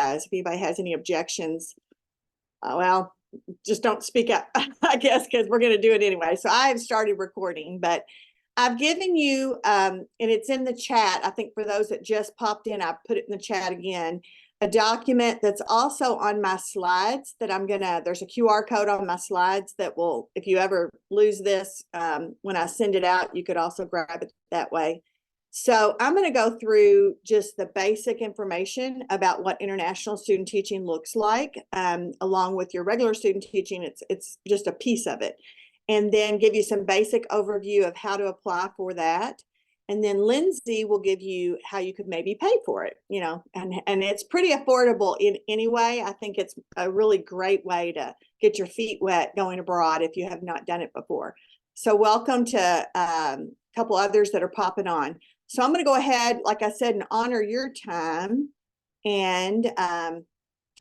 otherwise. If anybody has any objections, well, just don't speak up, I guess, because we're going to do it anyway. So I have started recording, but I've given you, and it's in the chat. I think for those that just popped in, I put it in the chat again, a document that's also on my slides that there's a QR code on my slides that will, if you ever lose this, when I send it out, you could also grab it that way. So I'm going to go through just the basic information about what international student teaching looks like, along with your regular student teaching. It's just a piece of it. And then give you some basic overview of how to apply for that. And then Lindsay will give you how you could maybe pay for it, and it's pretty affordable in any way. I think it's a really great way to get your feet wet going abroad if you have not done it before. So welcome to a couple others that are popping on. So I'm going to go ahead, like I said, and honor your time and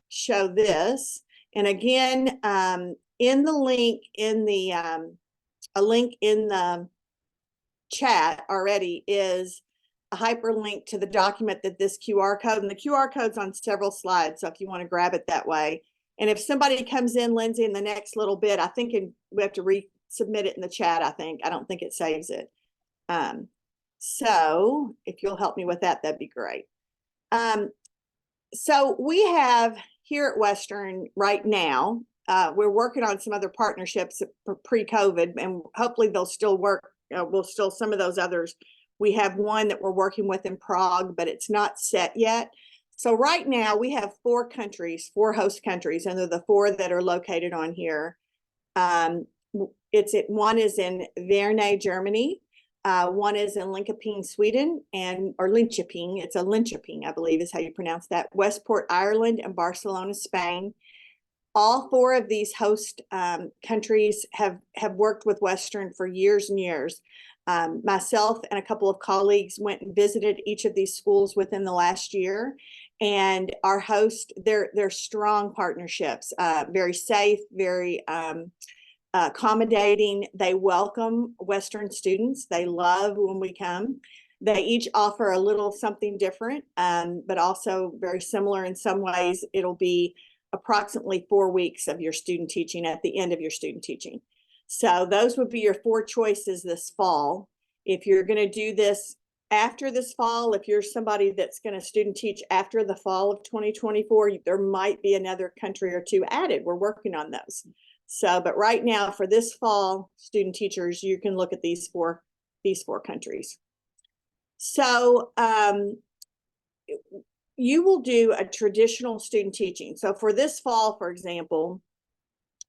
show this. And again, in the link in the a link in the chat already is a hyperlink to the document that this QR code, and the QR code's on several slides. So if you want to grab it that way, and if somebody comes in, Lindsay, in the next little bit, I think we have to resubmit it in the chat. I don't think it saves it. So if you'll help me with that, that'd be great. So we have here at Western right now, we're working on some other partnerships for pre-COVID, and hopefully they'll still work. Some of those others. We have one that we're working with in Prague, but it's not set yet. So right now we have 4 host countries, and they're the 4 that are located on here. One is in Verne, Germany. One is in Linköping, Sweden, or Linköping. It's a Linköping, I believe is how you pronounce that. Westport, Ireland, and Barcelona, Spain. All 4 of these host countries have worked with Western for years and years. Myself and a couple of colleagues went and visited each of these schools within the last year, and our host, they're strong partnerships, very safe, very accommodating. They welcome Western students. They love when we come. They each offer a little something different, but also very similar in some ways. It'll be approximately 4 weeks of your student teaching at the end of your student teaching. So those would be your 4 choices this fall. If you're going to do this after this fall, if you're somebody that's going to student teach after the fall of 2024, there might be another country or 2 added. We're working on those. So, but right now for this fall, student teachers, you can look at these four countries. So, you will do a traditional student teaching. So for this fall, for example,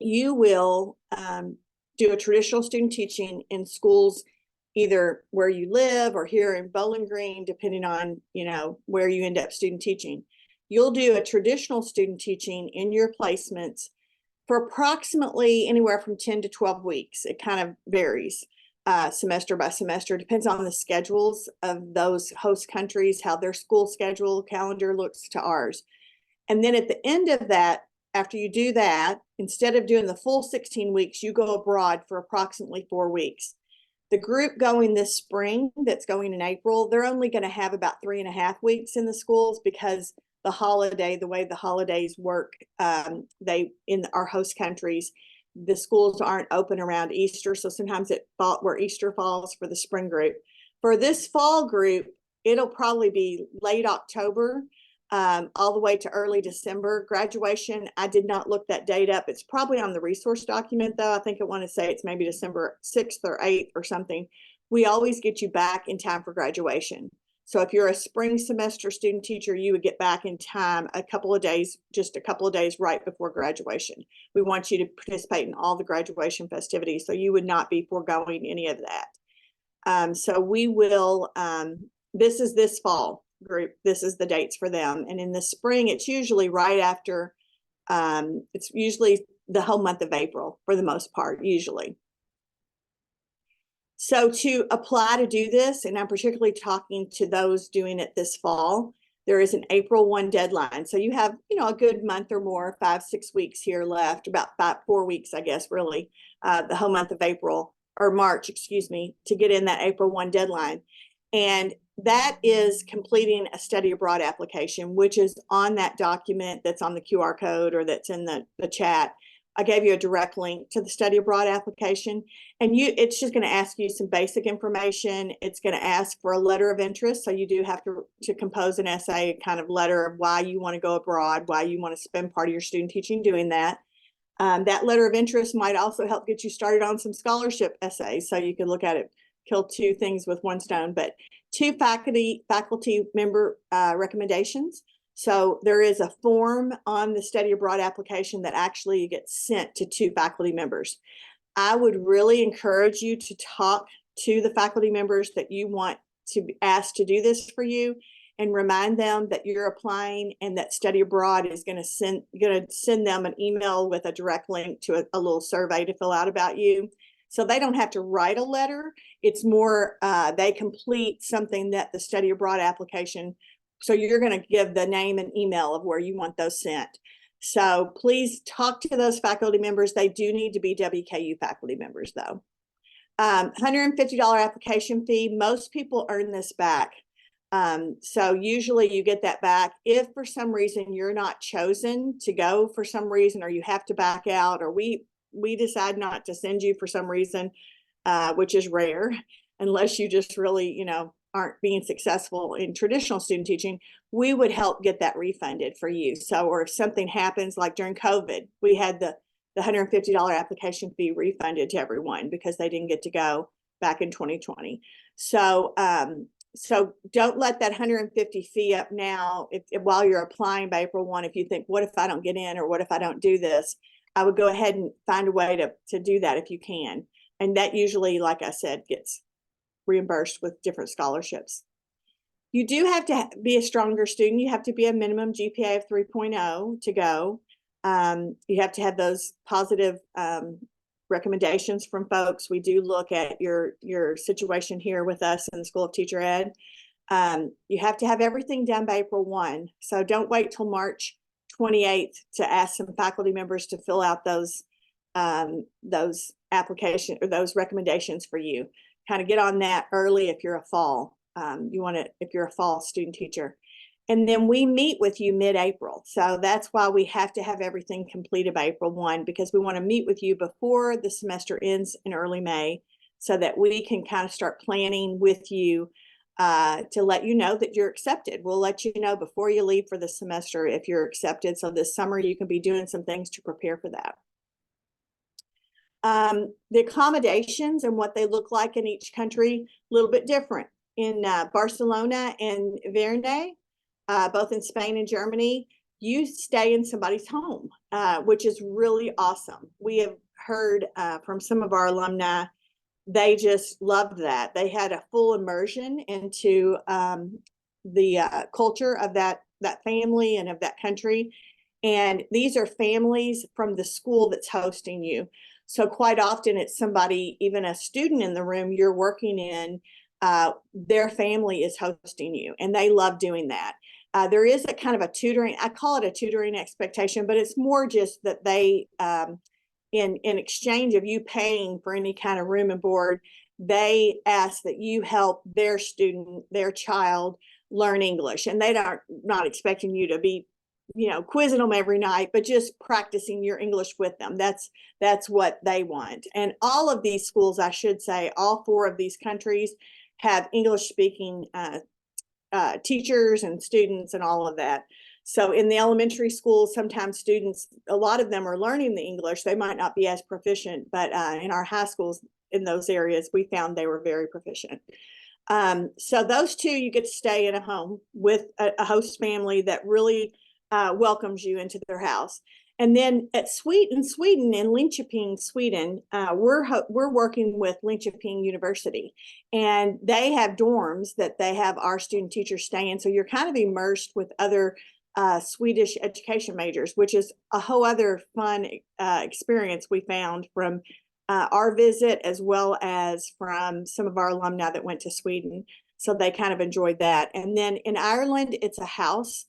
you will do a traditional student teaching in schools, either where you live or here in Bowling Green, depending on, where you end up student teaching. You'll do a traditional student teaching in your placements for approximately anywhere from 10 to 12 weeks. It kind of varies. Semester by semester, depends on the schedules of those host countries, how their school schedule calendar looks to ours. And then at the end of that, after you do that, instead of doing the full 16 weeks, you go abroad for approximately 4 weeks. The group going this spring, that's going in April, they're only going to have about 3.5 weeks in the schools because the way the holidays work, in our host countries, the schools aren't open around Easter, so sometimes where Easter falls for the spring group. For this fall group, it'll probably be late October, all the way to early December. Graduation, I did not look that date up. It's probably on the resource document, though. I think I want to say it's maybe December 6th or 8th or something. We always get you back in time for graduation. So if you're a spring semester student teacher, you would get back in time just a couple of days right before graduation. We want you to participate in all the graduation festivities, so you would not be foregoing any of that. So we will, this is this fall group, this is the dates for them. And in the spring, it's usually right after, it's usually the whole month of April for the most part, usually. So to apply to do this, and I'm particularly talking to those doing it this fall, there is an April 1 deadline. So you have, a good month or more, 5-6 weeks here left, about 4 weeks, I guess, really, the whole month of April or March, excuse me, to get in that April 1 deadline. And that is completing a study abroad application, which is on that document that's on the QR code or that's in the chat. I gave you a direct link to the study abroad application, and it's just going to ask you some basic information. It's going to ask for a letter of interest. So you do have to compose an essay, kind of letter of why you want to go abroad, why you want to spend part of your student teaching doing that. That letter of interest might also help get you started on some scholarship essays. So you can look at it, kill two things with one stone, but 2 faculty member recommendations. So there is a form on the study abroad application that actually gets sent to 2 faculty members. I would really encourage you to talk to the faculty members that you want to be asked to do this for you, and remind them that you're applying, and that study abroad is going to send them an email with a direct link to a little survey to fill out about you. So they don't have to write a letter. It's more they complete something that the study abroad application. So you're going to give the name and email of where you want those sent. So please talk to those faculty members. They do need to be WKU faculty members though. $150 application fee. Most people earn this back. So usually you get that back. If for some reason you're not chosen to go for some reason, or you have to back out, or we decide not to send you for some reason, which is rare, unless you just really, aren't being successful in traditional student teaching, we would help get that refunded for you. So, or if something happens, like during COVID, we had the $150 application fee refunded to everyone because they didn't get to go back in 2020. So, so don't let that 150 fee up now if while you're applying by April 1. If you think, what if I don't get in, or what if I don't do this? I would go ahead and find a way to do that if you can. And that usually, like I said, gets reimbursed with different scholarships. You do have to be a stronger student. You have to be a minimum GPA of 3.0 to go. You have to have those positive recommendations from folks. We do look at your situation here with us in the School of Teacher Ed. You have to have everything done by April 1. So don't wait till March 28th to ask some faculty members to fill out those application or those recommendations for you. Kind of get on that early if you're a fall. If you're a fall student teacher. And then we meet with you mid-April. So that's why we have to have everything completed by April 1, because we want to meet with you before the semester ends in early May, so that we can kind of start planning with you to let you know that you're accepted. We'll let you know before you leave for the semester if you're accepted. So this summer you can be doing some things to prepare for that. The accommodations and what they look like in each country, a little bit different. In Barcelona and Verne, both in Spain and Germany, you stay in somebody's home, which is really awesome. We have heard from some of our alumni, they just loved that. They had a full immersion into the culture of that family and of that country. And these are families from the school that's hosting you. So quite often it's somebody, even a student in the room you're working in, their family is hosting you, and they love doing that. There is a kind of a tutoring, I call it a tutoring expectation, but it's more just that they, in exchange of you paying for any kind of room and board, they ask that you help their student, their child, learn English. And they are not expecting you to be, quizzing them every night, but just practicing your English with them. That's what they want. And all of these schools, I should say, all 4 of these countries have English speaking teachers and students and all of that. So in the elementary schools, sometimes students, a lot of them are learning the English. They might not be as proficient, but in our high schools in those areas, we found they were very proficient. So those 2, you get to stay in a home with a host family that really welcomes you into their house. And then at Sweden, in Linköping, Sweden, we're working with Linköping University, and they have dorms that they have our student teachers stay in. So you're kind of immersed with other Swedish education majors, which is a whole other fun experience we found from our visit, as well as from some of our alumni that went to Sweden. So they kind of enjoyed that. And then in Ireland, it's a house.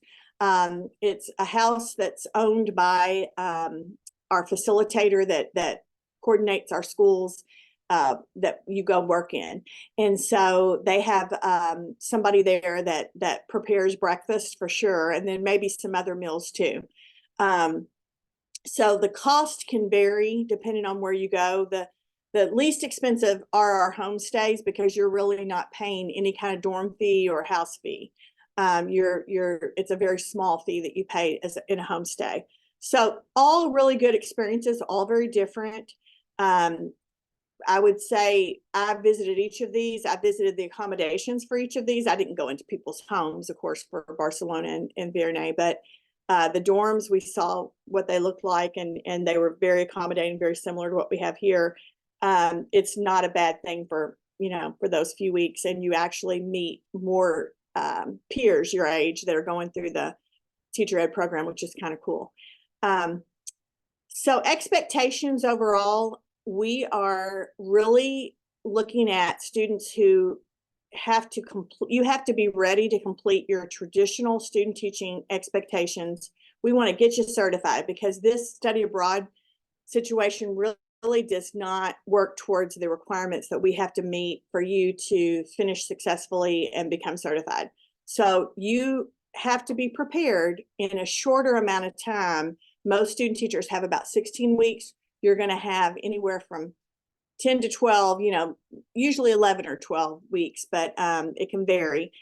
It's a house that's owned by our facilitator that coordinates our schools. that you go work in. And so they have somebody there that prepares breakfast for sure, and then maybe some other meals too. So the cost can vary depending on where you go. The least expensive are our homestays, because you're really not paying any kind of dorm fee or house fee. It's a very small fee that you pay in a homestay. So all really good experiences, all very different. I would say I visited each of these. I visited the accommodations for each of these. I didn't go into people's homes, of course, for Barcelona and Vernay, but the dorms, we saw what they looked like, and they were very accommodating, very similar to what we have here. It's not a bad thing for those few weeks, and you actually meet more peers your age that are going through the teacher ed program, which is kind of cool. So expectations overall, we are really looking at students who have to complete, you have to be ready to complete your traditional student teaching expectations. We want to get you certified, because this study abroad situation really does not work towards the requirements that we have to meet for you to finish successfully and become certified. So you have to be prepared in a shorter amount of time. Most student teachers have about 16 weeks. You're going to have anywhere from 10 to 12, usually 11 or 12 weeks, but it can vary,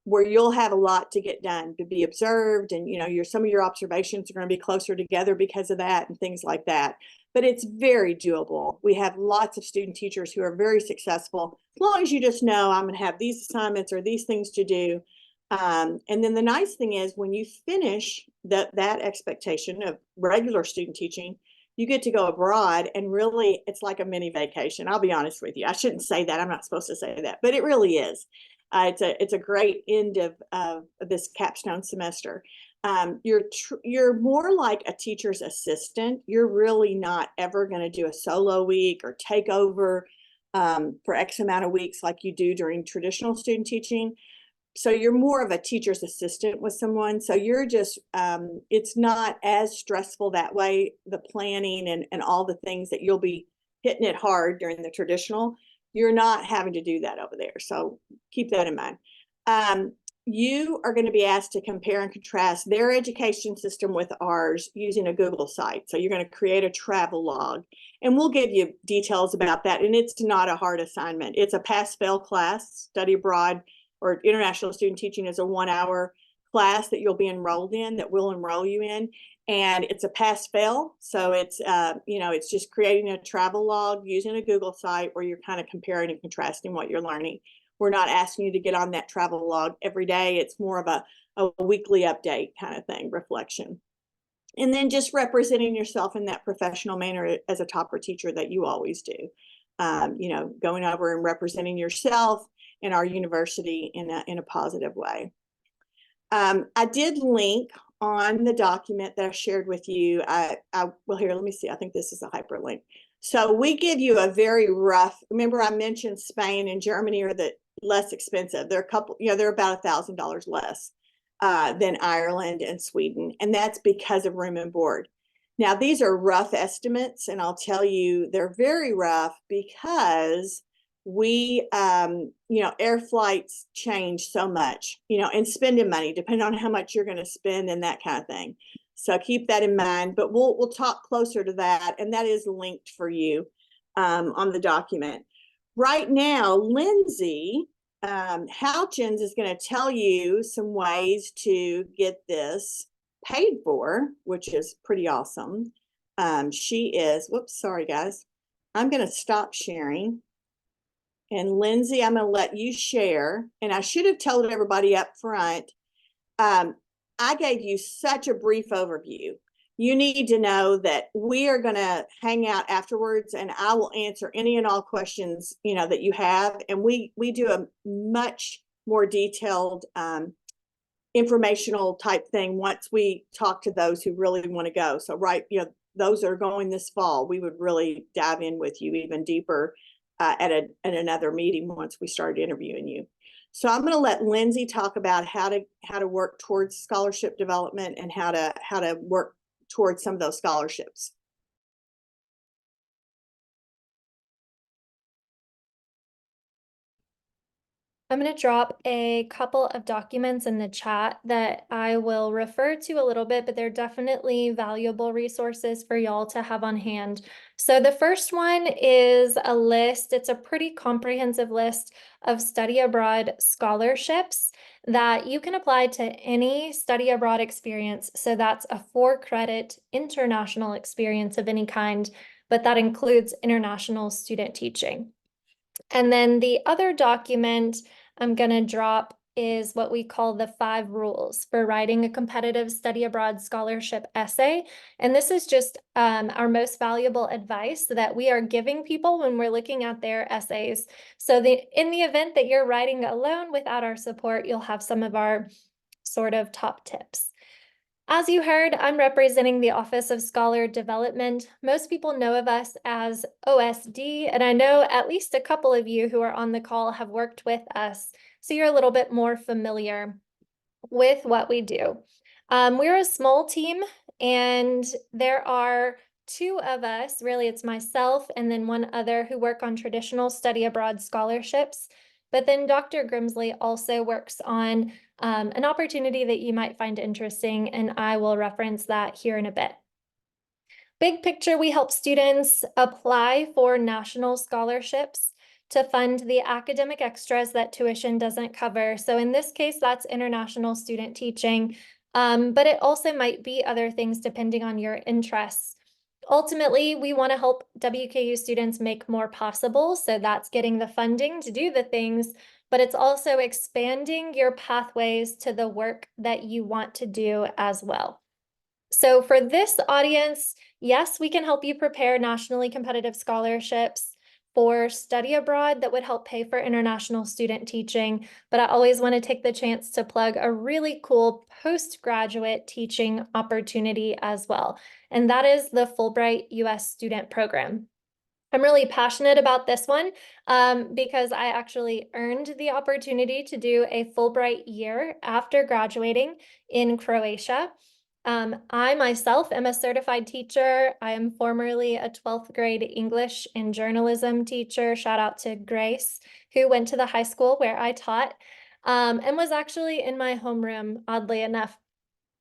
where you'll have a lot to get done, to be observed, and some of your observations are going to be closer together because of that, and things like that. But it's very doable. We have lots of student teachers who are very successful, as long as you just know, I'm going to have these assignments or these things to do. And then the nice thing is, when you finish that expectation of regular student teaching, you get to go abroad, and really it's like a mini vacation. I'll be honest with you. I shouldn't say that. I'm not supposed to say that, but it really is. It's a great end of this capstone semester. You're more like a teacher's assistant. You're really not ever going to do a solo week or take over for X amount of weeks like you do during traditional student teaching. So you're more of a teacher's assistant with someone. So you're just, it's not as stressful that way, the planning and all the things that you'll be hitting it hard during the traditional. You're not having to do that over there. So keep that in mind. You are going to be asked to compare and contrast their education system with ours using a Google site. So you're going to create a travel log, and we'll give you details about that. And it's not a hard assignment. It's a pass-fail class. Study abroad or international student teaching is a 1-hour class that you'll be enrolled in, that we'll enroll you in. And it's a pass-fail. So it's, it's just creating a travel log using a Google site where you're kind of comparing and contrasting what you're learning. We're not asking you to get on that travel log every day. It's more of a weekly update kind of thing, reflection. And then just representing yourself in that professional manner as a topper teacher that you always do. Going over and representing yourself in our university in a positive way. I did link on the document that I shared with you. Well, here, let me see. I think this is a hyperlink. So we give you a very rough, remember I mentioned Spain and Germany are the less expensive. They're they're about $1,000 less than Ireland and Sweden. And that's because of room and board. Now, these are rough estimates, and I'll tell you, they're very rough because we, air flights change so much, and spending money, depending on how much you're going to spend and that kind of thing. So keep that in mind, but we'll talk closer to that, and that is linked for you on the document. Right now, Lindsay Houchins is going to tell you some ways to get this paid for, which is pretty awesome. She is, whoops, sorry guys. I'm going to stop sharing. And Lindsay, I'm going to let you share. And I should have told everybody up front, I gave you such a brief overview. You need to know that we are going to hang out afterwards, and I will answer any and all questions, that you have. And we do a much more detailed informational type thing once we talk to those who really want to go. So those that are going this fall, we would really dive in with you even deeper at another meeting once we started interviewing you. So I'm going to let Lindsay talk about how to work towards scholarship development and how to work towards some of those scholarships. I'm going to drop a couple of documents in the chat that I will refer to a little bit, but they're definitely valuable resources for y'all to have on hand. So the first one is a list. It's a pretty comprehensive list of study abroad scholarships that you can apply to any study abroad experience. So that's a 4-credit international experience of any kind, but that includes international student teaching. And then the other document I'm going to drop is what we call the 5 rules for writing a competitive study abroad scholarship essay. And this is just our most valuable advice that we are giving people when we're looking at their essays. So in the event that you're writing alone without our support, you'll have some of our sort of top tips. As you heard, I'm representing the Office of Scholar Development. Most people know of us as OSD, and I know at least a couple of you who are on the call have worked with us, so you're a little bit more familiar with what we do. We're a small team, and there are 2 of us, really it's myself and then one other, who work on traditional study abroad scholarships. But then Dr. Grimsley also works on an opportunity that you might find interesting, and I will reference that here in a bit. Big picture, we help students apply for national scholarships to fund the academic extras that tuition doesn't cover. So in this case, that's international student teaching, but it also might be other things depending on your interests. Ultimately, we want to help WKU students make more possible. So that's getting the funding to do the things, but it's also expanding your pathways to the work that you want to do as well. So for this audience, yes, we can help you prepare nationally competitive scholarships for study abroad that would help pay for international student teaching. But I always want to take the chance to plug a really cool postgraduate teaching opportunity as well. And that is the Fulbright U.S. Student Program. I'm really passionate about this one because I actually earned the opportunity to do a Fulbright year after graduating in Croatia. I myself am a certified teacher. I am formerly a 12th grade English and journalism teacher. Shout out to Grace, who went to the high school where I taught and was actually in my homeroom, oddly enough.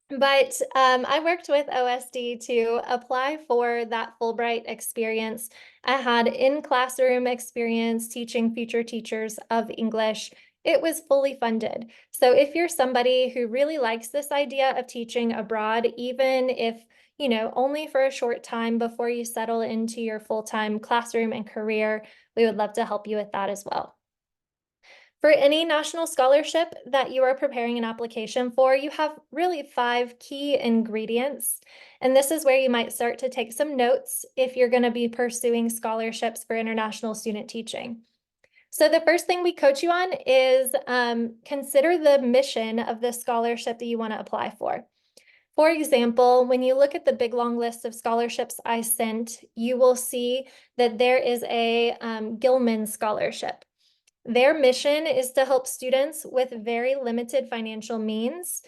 But I worked with OSD to apply for that Fulbright experience. I had in-classroom experience teaching future teachers of English. It was fully funded. So if you're somebody who really likes this idea of teaching abroad, even if, you know, only for a short time before you settle into your full-time classroom and career, we would love to help you with that as well. For any national scholarship that you are preparing an application for, you have really 5 key ingredients. And this is where you might start to take some notes if you're going to be pursuing scholarships for international student teaching. So the first thing we coach you on is consider the mission of the scholarship that you want to apply for. For example, when you look at the big long list of scholarships I sent, you will see that there is a Gilman Scholarship. Their mission is to help students with very limited financial means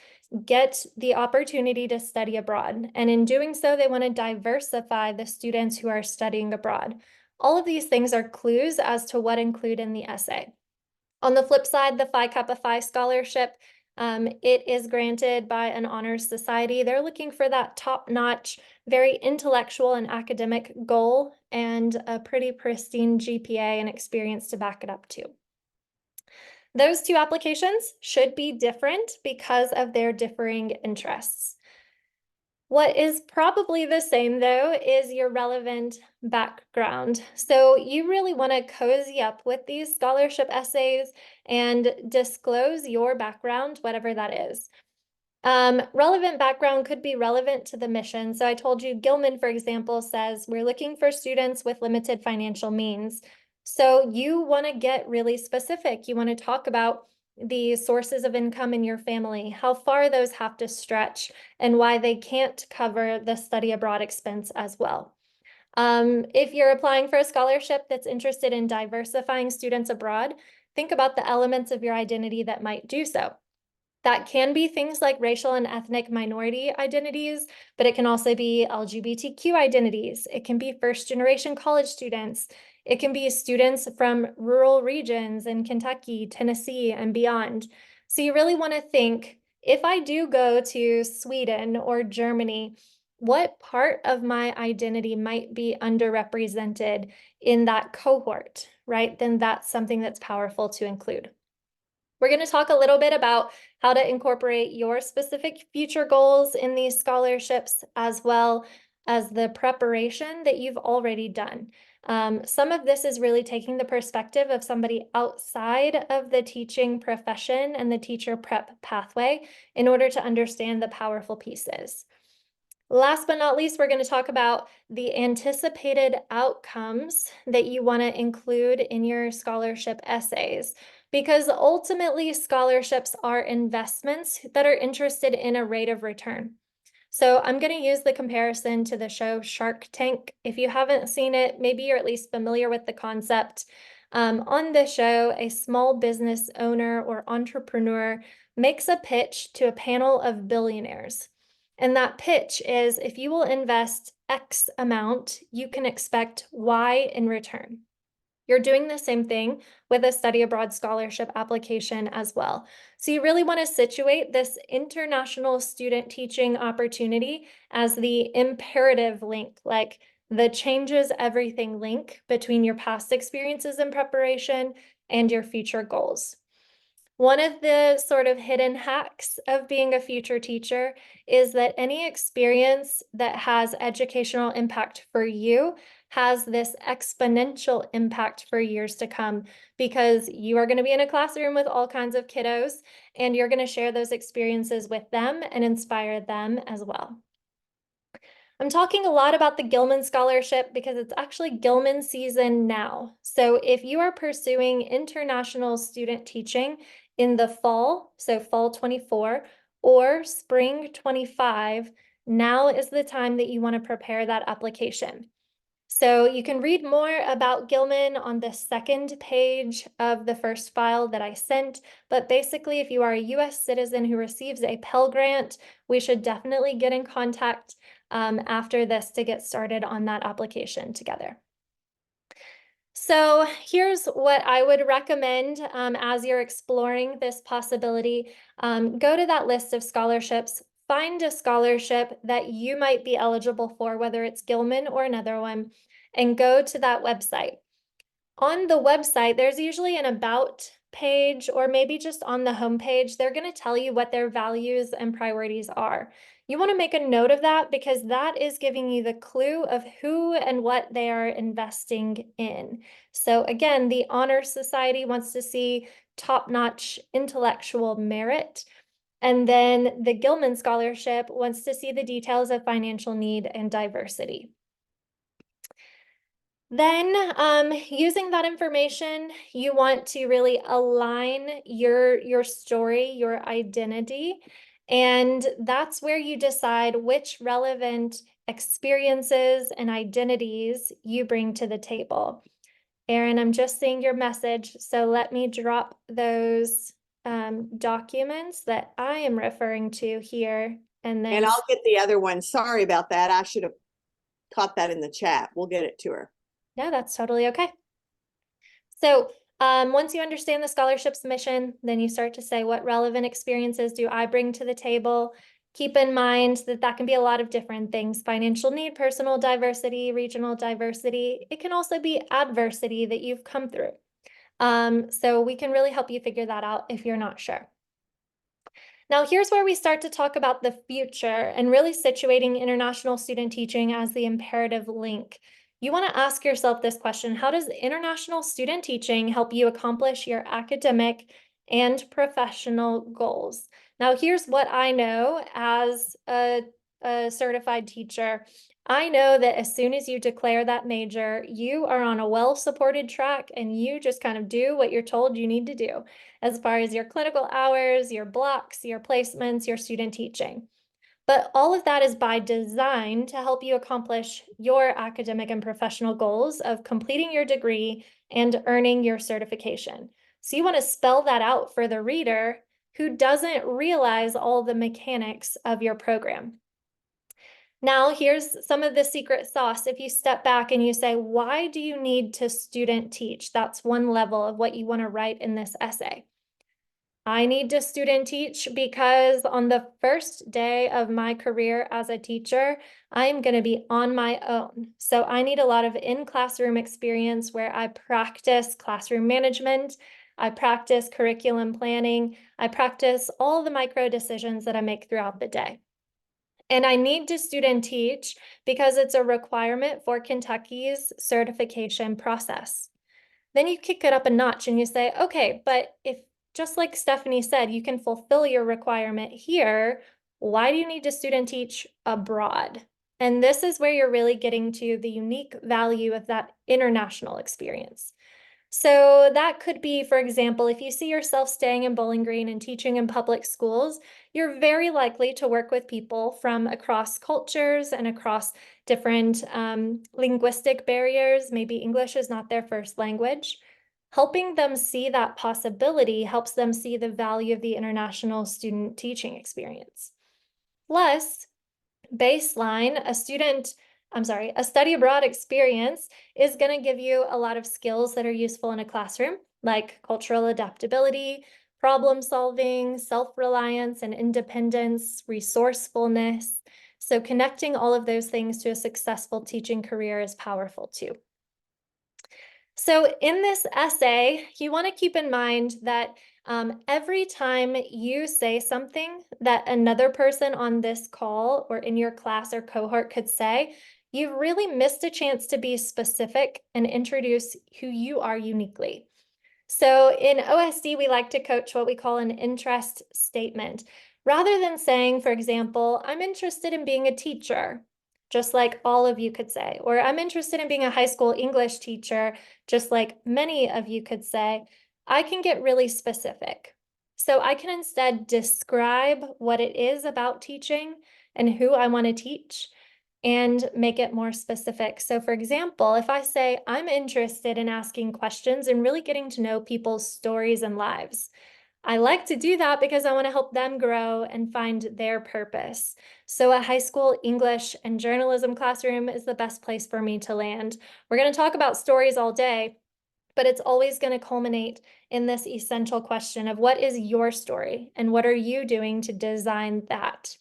get the opportunity to study abroad. And in doing so, they want to diversify the students who are studying abroad. All of these things are clues as to what include in the essay. On the flip side, the Phi Kappa Phi Scholarship, it is granted by an honors society. They're looking for that top-notch, very intellectual and academic goal and a pretty pristine GPA and experience to back it up too. Those 2 applications should be different because of their differing interests. What is probably the same, though, is your relevant background. So you really want to cozy up with these scholarship essays and disclose your background, whatever that is. Relevant background could be relevant to the mission. So I told you Gilman, for example, says we're looking for students with limited financial means. So you want to get really specific. You want to talk about the sources of income in your family, how far those have to stretch, and why they can't cover the study abroad expense as well. If you're applying for a scholarship that's interested in diversifying students abroad, think about the elements of your identity that might do so. That can be things like racial and ethnic minority identities, but it can also be LGBTQ identities. It can be first-generation college students. It can be students from rural regions in Kentucky, Tennessee, and beyond. So you really want to think, if I do go to Sweden or Germany, what part of my identity might be underrepresented in that cohort, right? Then that's something that's powerful to include. We're going to talk a little bit about how to incorporate your specific future goals in these scholarships, as well as the preparation that you've already done. Some of this is really taking the perspective of somebody outside of the teaching profession and the teacher prep pathway in order to understand the powerful pieces. Last but not least, we're going to talk about the anticipated outcomes that you want to include in your scholarship essays, because ultimately scholarships are investments that are interested in a rate of return. So I'm going to use the comparison to the show Shark Tank. If you haven't seen it, maybe you're at least familiar with the concept. On the show, a small business owner or entrepreneur makes a pitch to a panel of billionaires. And that pitch is, if you will invest X amount, you can expect Y in return. You're doing the same thing with a study abroad scholarship application as well. So you really want to situate this international student teaching opportunity as the imperative link, like the changes everything link between your past experiences in preparation and your future goals. One of the sort of hidden hacks of being a future teacher is that any experience that has educational impact for you has this exponential impact for years to come, because you are going to be in a classroom with all kinds of kiddos and you're going to share those experiences with them and inspire them as well. I'm talking a lot about the Gilman Scholarship because it's actually Gilman season now. So if you are pursuing international student teaching in the fall, so fall 24 or spring 25, now is the time that you want to prepare that application. So you can read more about Gilman on the second page of the first file that I sent. But basically, if you are a US citizen who receives a Pell Grant, we should definitely get in contact after this to get started on that application together. So here's what I would recommend as you're exploring this possibility. Go to that list of scholarships, find a scholarship that you might be eligible for, whether it's Gilman or another one, and go to that website. On the website, there's usually an about page, or maybe just on the homepage, they're going to tell you what their values and priorities are. You want to make a note of that because that is giving you the clue of who and what they are investing in. So again, the Honor Society wants to see top-notch intellectual merit. And then the Gilman Scholarship wants to see the details of financial need and diversity. Then, using that information, you want to really align your story, your identity, and that's where you decide which relevant experiences and identities you bring to the table. Erin, I'm just seeing your message, so let me drop those documents that I am referring to here, and then And I'll get the other one. Sorry about that. I should have caught that in the chat. We'll get it to her. yeah, that's totally okay. So once you understand the scholarship's mission, then you start to say, what relevant experiences do I bring to the table? Keep in mind that that can be a lot of different things: financial need, personal diversity, regional diversity. It can also be adversity that you've come through. So we can really help you figure that out if you're not sure. Now, here's where we start to talk about the future and really situating international student teaching as the imperative link. You want to ask yourself this question: how does international student teaching help you accomplish your academic and professional goals? Now, here's what I know as a certified teacher. I know that as soon as you declare that major, you are on a well-supported track and you just kind of do what you're told you need to do as far as your clinical hours, your blocks, your placements, your student teaching. But all of that is by design to help you accomplish your academic and professional goals of completing your degree and earning your certification. So you want to spell that out for the reader who doesn't realize all the mechanics of your program. Now, here's some of the secret sauce. If you step back and you say, why do you need to student teach? That's one level of what you want to write in this essay. I need to student teach because on the first day of my career as a teacher, I am going to be on my own. So I need a lot of in-classroom experience where I practice classroom management, I practice curriculum planning, I practice all the micro decisions that I make throughout the day. And I need to student teach because it's a requirement for Kentucky's certification process. Then you kick it up a notch and you say, okay, but if just like Stephanie said, you can fulfill your requirement here, why do you need to student teach abroad? And this is where you're really getting to the unique value of that international experience. So that could be, for example, if you see yourself staying in Bowling Green and teaching in public schools, you're very likely to work with people from across cultures and across different linguistic barriers. Maybe English is not their first language. Helping them see that possibility helps them see the value of the international student teaching experience. Plus, baseline, a study abroad experience is going to give you a lot of skills that are useful in a classroom, like cultural adaptability, problem solving, self-reliance and independence, resourcefulness. So connecting all of those things to a successful teaching career is powerful too. So in this essay, you want to keep in mind that every time you say something that another person on this call or in your class or cohort could say, you've really missed a chance to be specific and introduce who you are uniquely. So in OSD, we like to coach what we call an interest statement. Rather than saying, for example, I'm interested in being a teacher, just like all of you could say, or I'm interested in being a high school English teacher, just like many of you could say, I can get really specific. So I can instead describe what it is about teaching and who I want to teach and make it more specific. So for example, if I say, I'm interested in asking questions and really getting to know people's stories and lives, I like to do that because I want to help them grow and find their purpose. So a high school English and journalism classroom is the best place for me to land. We're going to talk about stories all day, but it's always going to culminate in this essential question of what is your story and what are you doing to design that?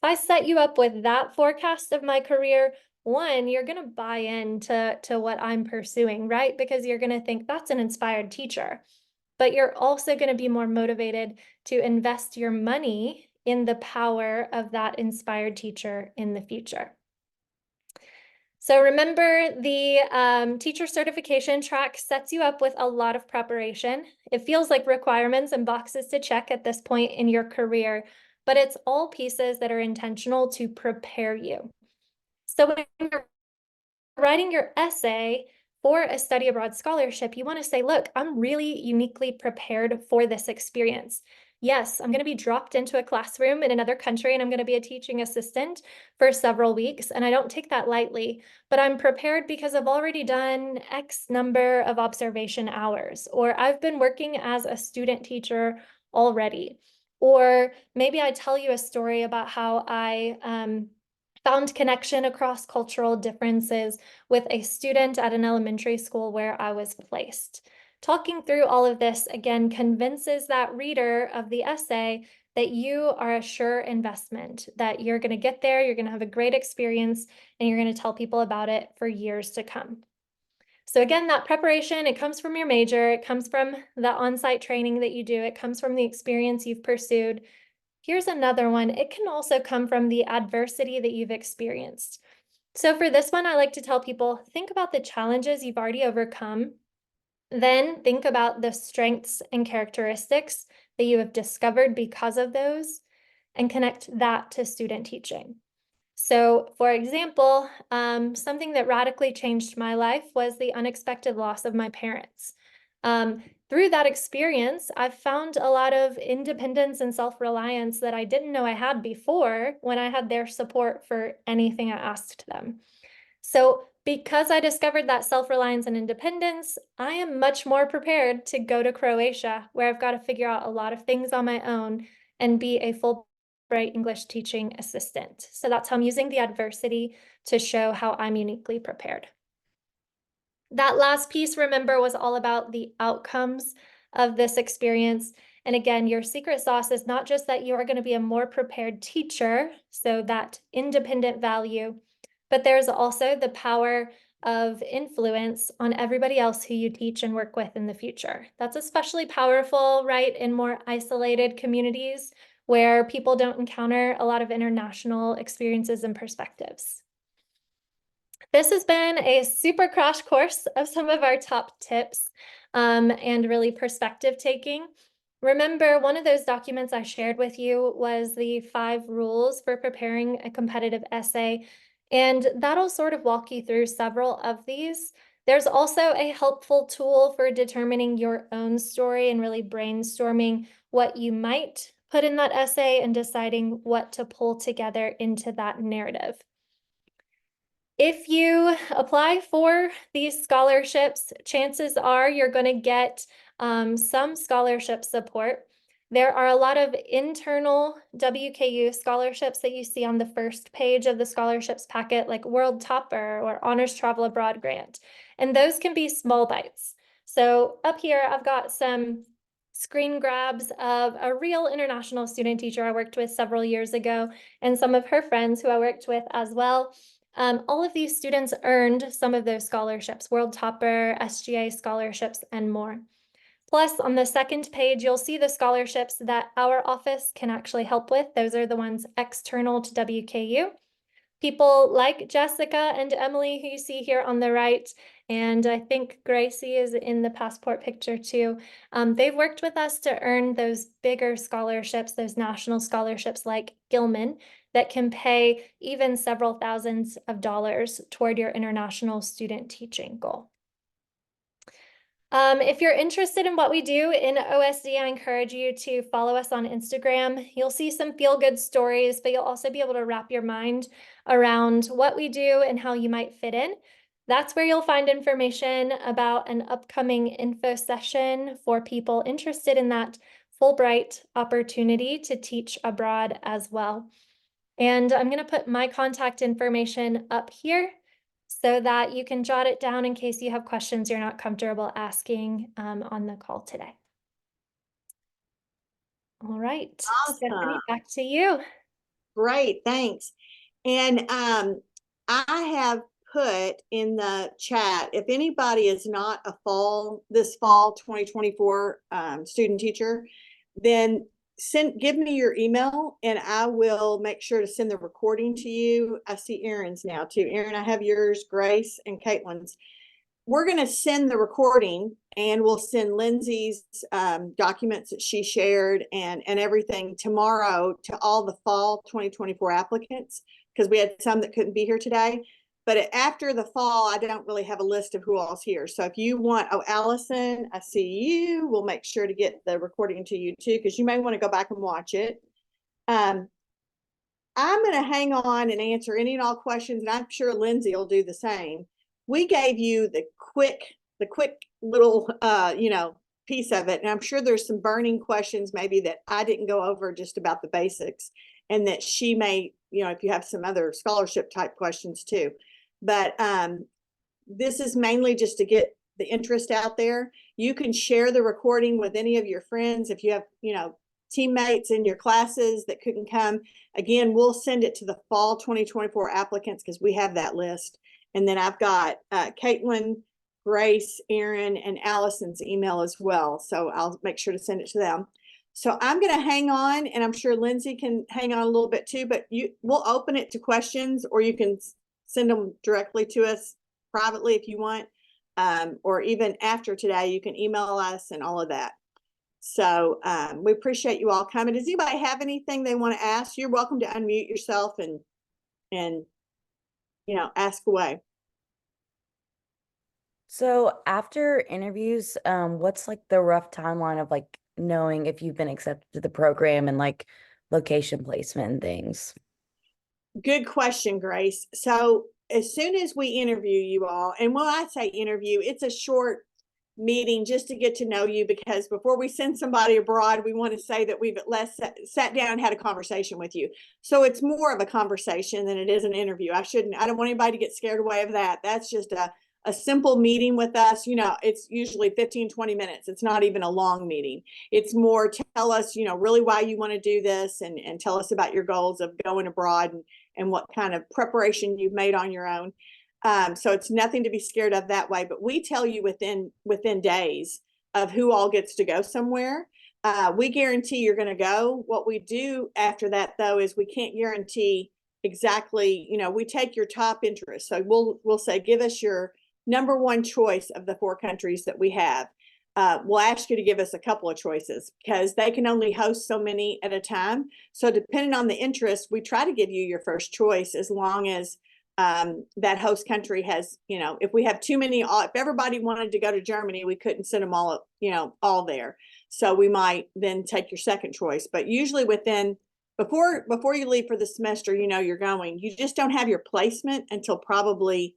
If I set you up with that forecast of my career, one, you're going to buy into what I'm pursuing, right? Because you're going to think that's an inspired teacher. But you're also going to be more motivated to invest your money in the power of that inspired teacher in the future. So remember, the teacher certification track sets you up with a lot of preparation. It feels like requirements and boxes to check at this point in your career, but it's all pieces that are intentional to prepare you. So when you're writing your essay for a study abroad scholarship, you want to say, look, I'm really uniquely prepared for this experience. Yes, I'm going to be dropped into a classroom in another country and I'm going to be a teaching assistant for several weeks. And I don't take that lightly, but I'm prepared because I've already done X number of observation hours, or I've been working as a student teacher already. Or maybe I tell you a story about how I found connection across cultural differences with a student at an elementary school where I was placed. Talking through all of this, again, convinces that reader of the essay that you are a sure investment, that you're going to get there, you're going to have a great experience, and you're going to tell people about it for years to come. So again, that preparation, it comes from your major, it comes from the on-site training that you do, it comes from the experience you've pursued. Here's another one. It can also come from the adversity that you've experienced. So for this one, I like to tell people, think about the challenges you've already overcome. Then think about the strengths and characteristics that you have discovered because of those and connect that to student teaching. So for example, something that radically changed my life was the unexpected loss of my parents. Through that experience, I've found a lot of independence and self-reliance that I didn't know I had before when I had their support for anything I asked them. So because I discovered that self-reliance and independence, I am much more prepared to go to Croatia, where I've got to figure out a lot of things on my own and be a full Fulbright English teaching assistant. So that's how I'm using the adversity to show how I'm uniquely prepared. That last piece, remember, was all about the outcomes of this experience. And again, your secret sauce is not just that you are going to be a more prepared teacher, so that independent value, but there's also the power of influence on everybody else who you teach and work with in the future. That's especially powerful, right, in more isolated communities where people don't encounter a lot of international experiences and perspectives. This has been a super crash course of some of our top tips and really perspective taking. Remember, one of those documents I shared with you was the 5 rules for preparing a competitive essay, and that'll sort of walk you through several of these. There's also a helpful tool for determining your own story and really brainstorming what you might put in that essay and deciding what to pull together into that narrative. If you apply for these scholarships, chances are you're going to get some scholarship support. There are a lot of internal WKU scholarships that you see on the first page of the scholarships packet, like World Topper or Honors Travel Abroad Grant, and those can be small bites. So up here, I've got some screen grabs of a real international student teacher I worked with several years ago and some of her friends who I worked with as well. All of these students earned some of those scholarships, World Topper, SGA scholarships, and more. Plus, on the second page, you'll see the scholarships that our office can actually help with. Those are the ones external to WKU. People like Jessica and Emily, who you see here on the right, and I think Gracie is in the passport picture too. They've worked with us to earn those bigger scholarships, those national scholarships like Gilman, that can pay even several thousands of dollars toward your international student teaching goal. If you're interested in what we do in OSD, I encourage you to follow us on Instagram. You'll see some feel-good stories, but you'll also be able to wrap your mind around what we do and how you might fit in. That's where you'll find information about an upcoming info session for people interested in that Fulbright opportunity to teach abroad as well. And I'm going to put my contact information up here so that you can jot it down in case you have questions you're not comfortable asking on the call today. All right, Stephanie, Awesome. back to you. Great, thanks. And I have put in the chat, if anybody is not a this fall 2024 student teacher, then give me your email and I will make sure to send the recording to you. I see Erin's now too. Erin, I have yours, Grace, and Caitlin's. We're going to send the recording and we'll send Lindsay's documents that she shared and everything tomorrow to all the fall 2024 applicants, because we had some that couldn't be here today. But after the fall, I don't really have a list of who all's here. So if you want, oh, Allison, I see you. We'll make sure to get the recording to you too, because you may want to go back and watch it. I'm going to hang on and answer any and all questions, and I'm sure Lindsay will do the same. We gave you the quick little, piece of it. And I'm sure there's some burning questions maybe that I didn't go over, just about the basics, and that she may, if you have some other scholarship type questions too. But this is mainly just to get the interest out there. You can share the recording with any of your friends. If you have, teammates in your classes that couldn't come, again, we'll send it to the fall 2024 applicants because we have that list. And then I've got Caitlin, Grace, Erin, and Allison's email as well. So I'll make sure to send it to them. So I'm going to hang on, and I'm sure Lindsay can hang on a little bit too, but we'll open it to questions, or you can send them directly to us privately if you want. Or even after today, you can email us and all of that. So we appreciate you all coming. Does anybody have anything they want to ask? You're welcome to unmute yourself and ask away. So after interviews, what's like the rough timeline of like knowing if you've been accepted to the program and like location placement and things? Good question, Grace. So as soon as we interview you all, and when I say interview, it's a short meeting just to get to know you, because before we send somebody abroad, we want to say that we've at least sat down and had a conversation with you. So it's more of a conversation than it is an interview. I don't want anybody to get scared away of that. That's just a simple meeting with us. You know, it's usually 15-20 minutes. It's not even a long meeting. It's more, tell us, you know, really why you want to do this, and tell us about your goals of going abroad, and what kind of preparation you've made on your own. So it's nothing to be scared of that way, but we tell you within days of who all gets to go somewhere. We guarantee you're going to go. What we do after that, though, is we can't guarantee exactly, you know, we take your top interest. So we'll say, give us your number one choice of the 4 countries that we have. We'll ask you to give us a couple of choices, because they can only host so many at a time. So depending on the interest, we try to give you your first choice, as long as that host country has, you know, if we have too many, if everybody wanted to go to Germany, we couldn't send them all, you know, all there. So we might then take your second choice. But usually before you leave for the semester, you know, you're going, you just don't have your placement until probably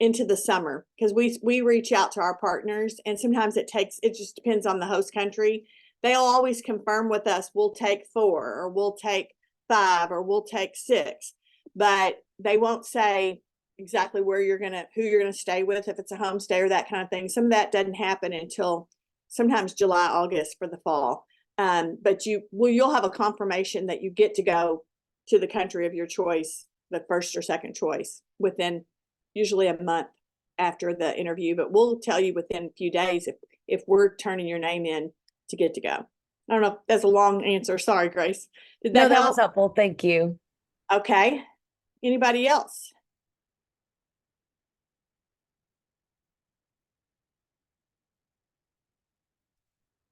into the summer, because we reach out to our partners, and sometimes it just depends on the host country. They'll always confirm with us, we'll take 4, or we'll take 5, or we'll take 6, but they won't say exactly who you're gonna stay with, if it's a homestay or that kind of thing. Some of that doesn't happen until sometimes July, August for the fall. But you'll have a confirmation that you get to go to the country of your choice, the first or second choice, within usually a month after the interview. But we'll tell you within a few days if we're turning your name in to get to go. I don't know if that's a long answer. Sorry, Grace. Did that No, that help? was helpful. Thank you. Okay. Anybody else?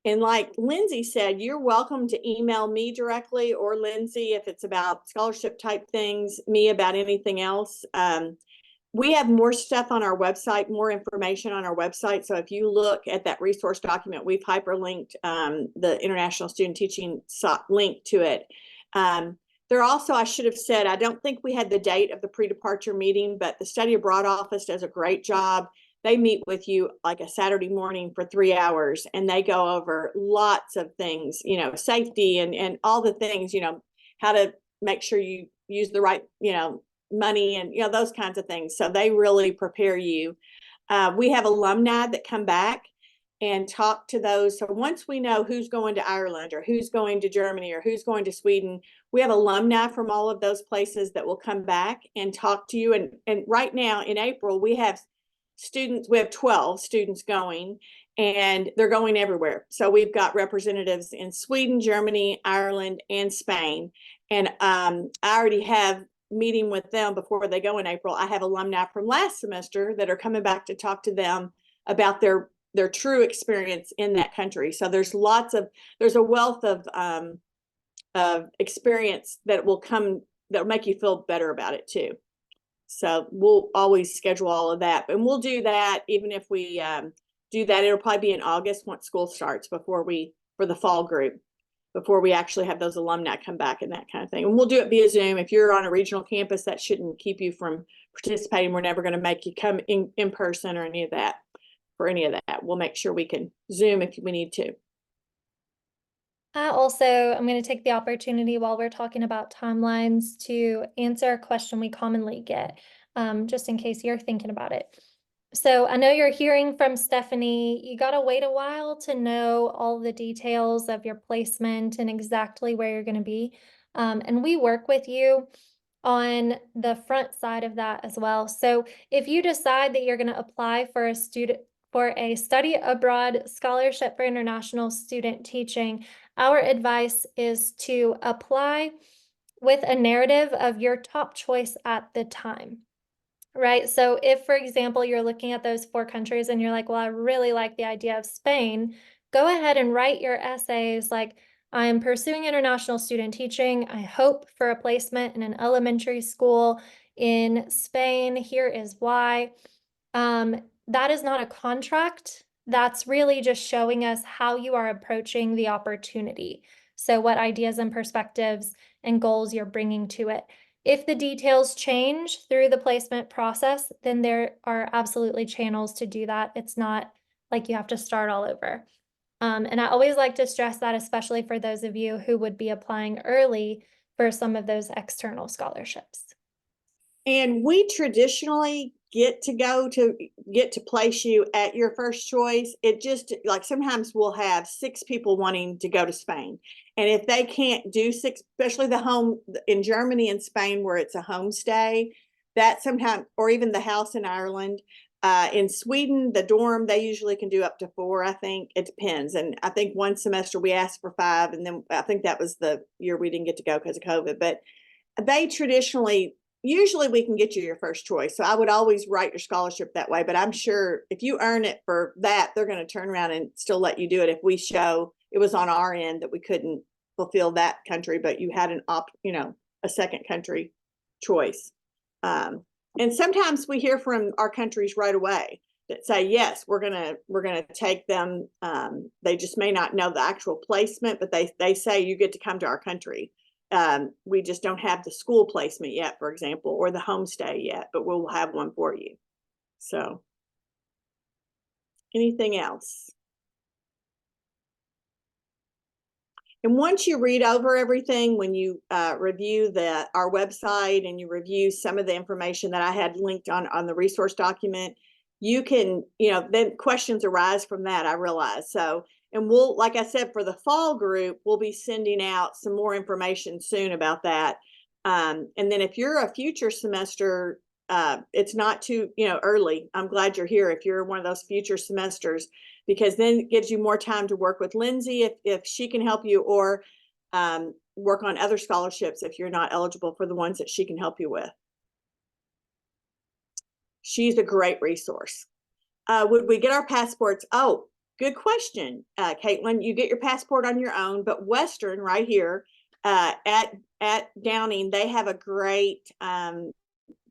And like Lindsay said, you're welcome to email me directly, or Lindsay if it's about scholarship type things, me about anything else. We have more stuff on our website, more information on our website. So if you look at that resource document, we've hyperlinked the International Student Teaching link to it. There also, I should have said, I don't think we had the date of the pre-departure meeting, but the Study Abroad office does a great job. They meet with you like a Saturday morning for 3 hours, and they go over lots of things, you know, safety and all the things, you know, how to make sure you use the right, you know, money, and, you know, those kinds of things. So they really prepare you. We have alumni that come back and talk to those. So once we know who's going to Ireland, or who's going to Germany, or who's going to Sweden, we have alumni from all of those places that will come back and talk to you. And right now in April, we have 12 students going, and they're going everywhere. So we've got representatives in Sweden, Germany, Ireland, and Spain. And I already have meeting with them before they go in April. I have alumni from last semester that are coming back to talk to them about their true experience in that country. So there's a wealth of experience that will make you feel better about it too. So we'll always schedule all of that, and we'll do that even if we do that. It'll probably be in August once school starts, for the fall group, before we actually have those alumni come back and that kind of thing. And we'll do it via Zoom. If you're on a regional campus, that shouldn't keep you from participating. We're never going to make you come in person or any of that. For any of that, we'll make sure we can Zoom if we need to. I'm going to take the opportunity while we're talking about timelines to answer a question we commonly get, just in case you're thinking about it. So I know you're hearing from Stephanie, you got to wait a while to know all the details of your placement and exactly where you're going to be. And we work with you on the front side of that as well. So if you decide that you're going to apply for a study abroad scholarship for international student teaching, our advice is to apply with a narrative of your top choice at the time, right? So if, for example, you're looking at those 4 countries and you're like, well, I really like the idea of Spain, go ahead and write your essays like, I'm pursuing international student teaching. I hope for a placement in an elementary school in Spain. Here is why. That is not a contract. That's really just showing us how you are approaching the opportunity. So what ideas and perspectives and goals you're bringing to it. If the details change through the placement process, then there are absolutely channels to do that. It's not like you have to start all over. And I always like to stress that, especially for those of you who would be applying early for some of those external scholarships. And we traditionally get to place you at your first choice. It just, like, sometimes we'll have 6 people wanting to go to Spain. And if they can't do 6, especially the home in Germany and Spain where it's a homestay, that sometimes, or even the house in Ireland. In Sweden, the dorm, they usually can do up to 4, I think. It depends. And I think one semester we asked for 5, and then I think that was the year we didn't get to go because of COVID. But they usually we can get you your first choice. So I would always write your scholarship that way. But I'm sure if you earn it for that, they're going to turn around and still let you do it if we show it was on our end that we couldn't fulfill that country, but you had a second country choice. And sometimes we hear from our countries right away that say, yes, we're gonna take them. They just may not know the actual placement, but they say you get to come to our country. We just don't have the school placement yet, for example, or the homestay yet, but we'll have one for you. So anything else? And once you read over everything, when you review our website and you review some of the information that I had linked on the resource document, you can, then questions arise from that, I realize. So, and we'll, like I said, for the fall group, we'll be sending out some more information soon about that. And then if you're a future semester, it's not too, early. I'm glad you're here if you're one of those future semesters, because then it gives you more time to work with Lindsay if she can help you, or work on other scholarships if you're not eligible for the ones that she can help you with. She's a great resource. Would we get our passports? Oh, good question, Caitlin. You get your passport on your own, but Western right here at Downing, they have a great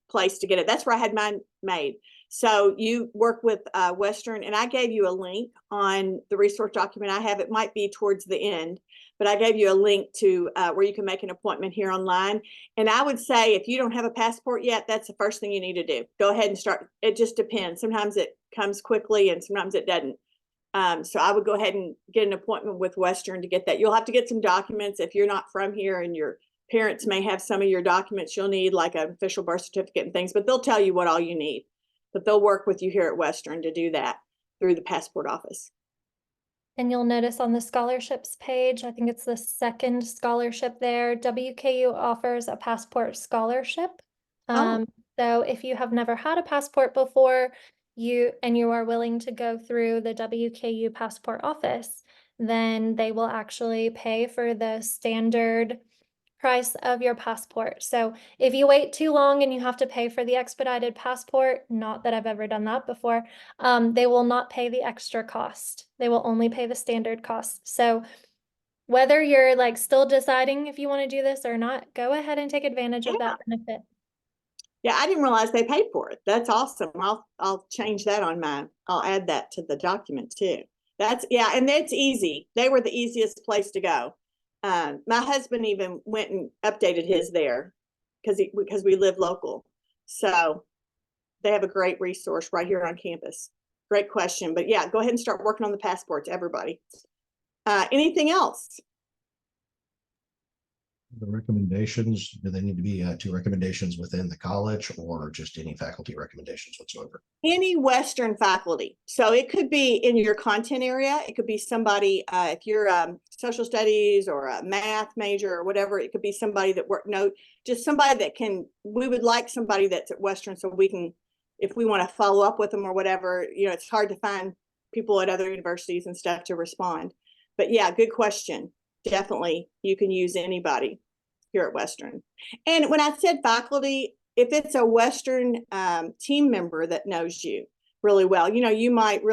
place to get it. That's where I had mine made. So you work with Western, and I gave you a link on the resource document I have. It might be towards the end, but I gave you a link to where you can make an appointment here online. And I would say if you don't have a passport yet, that's the first thing you need to do. Go ahead and start. It just depends. Sometimes it comes quickly and sometimes it doesn't. So I would go ahead and get an appointment with Western to get that. You'll have to get some documents if you're not from here, and your parents may have some of your documents you'll need, like an official birth certificate and things, but they'll tell you what all you need. But they'll work with you here at Western to do that through the passport office. And you'll notice on the scholarships page, I think it's the second scholarship there, WKU offers a passport scholarship. So if you have never had a passport before, you are willing to go through the WKU passport office, then they will actually pay for the standard price of your passport. So if you wait too long and you have to pay for the expedited passport, not that I've ever done that before, they will not pay the extra cost. They will only pay the standard cost. So whether you're like still deciding if you want to do this or not, go ahead and take advantage of that benefit. Yeah, I didn't realize they paid for it. That's awesome. I'll change that on mine. I'll add that to the document too. And it's easy. They were the easiest place to go. My husband even went and updated his there because we live local. So they have a great resource right here on campus. Great question. But yeah, go ahead and start working on the passports, everybody. Anything else? The recommendations, do they need to be 2 recommendations within the college, or just any faculty recommendations whatsoever? Any Western faculty. So it could be in your content area. It could be somebody, if you're social studies or a math major or whatever, it could be somebody that just somebody that we would like somebody that's at Western, so we can, if we want to follow up with them or whatever, it's hard to find people at other universities and stuff to respond. But yeah, good question. Definitely, you can use anybody here at Western. And when I said faculty, if it's a Western team member that knows you really well, you might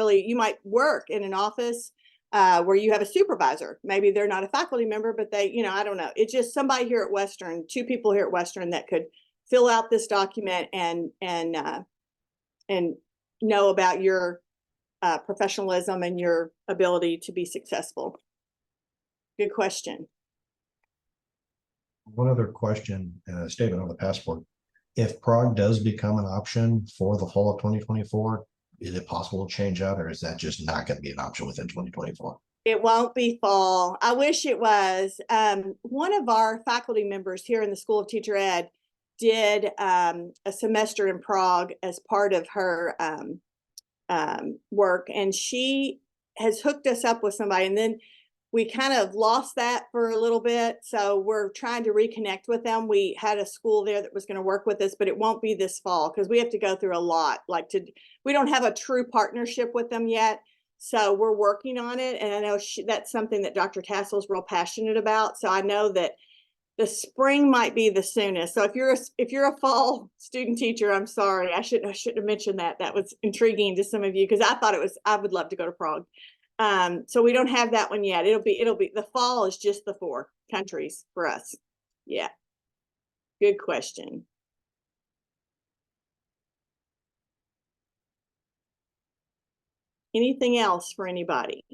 work in an office where you have a supervisor. Maybe they're not a faculty member, but they, I don't know. It's just somebody here at Western, 2 people here at Western that could fill out this document and know about your professionalism and your ability to be successful. Good question. One other question, statement on the passport. If Prague does become an option for the fall of 2024, is it possible to change out, or is that just not going to be an option within 2024? It won't be fall. I wish it was. One of our faculty members here in the School of Teacher Ed did a semester in Prague as part of her work, and she has hooked us up with somebody, and then we kind of lost that for a little bit. So we're trying to reconnect with them. We had a school there that was going to work with us, but it won't be this fall because we have to go through a lot. We don't have a true partnership with them yet. So we're working on it. And I know that's something that Dr. Tassel's real passionate about. So I know that the spring might be the soonest. So if you're a fall student teacher, I'm sorry, I shouldn't have mentioned that. That was intriguing to some of you because I would love to go to Prague. So we don't have that one yet. It'll be the fall is just the 4 countries for us. Yeah. Good question. Anything else for anybody?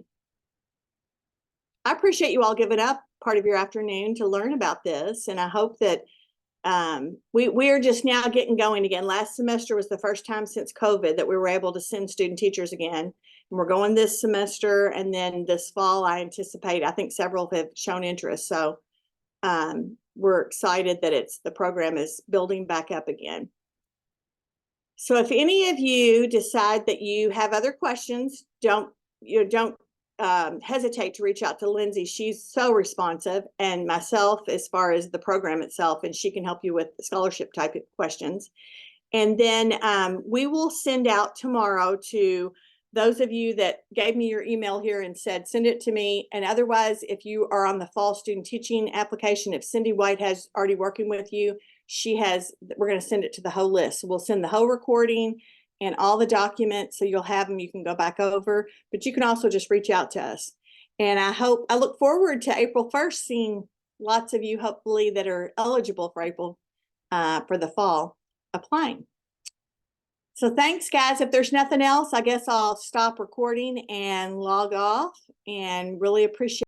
I appreciate you all giving up part of your afternoon to learn about this. And I hope that we are just now getting going again. Last semester was the first time since COVID that we were able to send student teachers again. And we're going this semester, and then this fall, I think several have shown interest. So we're excited that the program is building back up again. So if any of you decide that you have other questions, don't hesitate to reach out to Lindsay. She's so responsive, and myself as far as the program itself, and she can help you with the scholarship type of questions. And then we will send out tomorrow to those of you that gave me your email here and said, send it to me. And otherwise, if you are on the fall student teaching application, if Cindy White has already working with you, we're going to send it to the whole list. So we'll send the whole recording and all the documents. So you'll have them, you can go back over, but you can also just reach out to us. And I look forward to April 1st, seeing lots of you hopefully that are eligible for April for the fall applying. So thanks, guys. If there's nothing else, I guess I'll stop recording and log off, and really appreciate